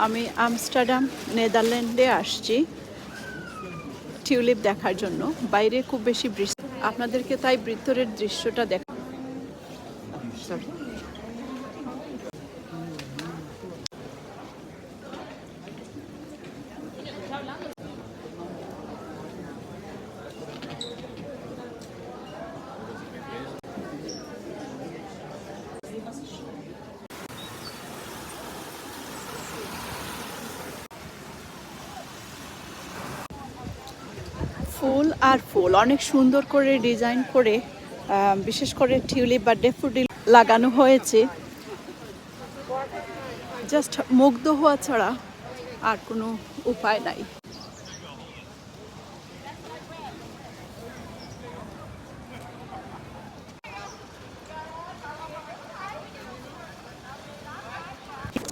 আমি আমস্টারডাম নেদারল্যান্ডে আসছি টিউলিপ দেখার জন্য। বাইরে খুব বেশি বৃষ্টি, আপনাদেরকে তাই ভিতরের দৃশ্যটা দেখা। ফুল আর ফুল অনেক সুন্দর করে ডিজাইন করে, বিশেষ করে টিউলিপ বা ডেফোডিল লাগানো হয়েছে। জাস্ট মুগ্ধ হওয়া ছাড়া আর কোনো উপায় নাই।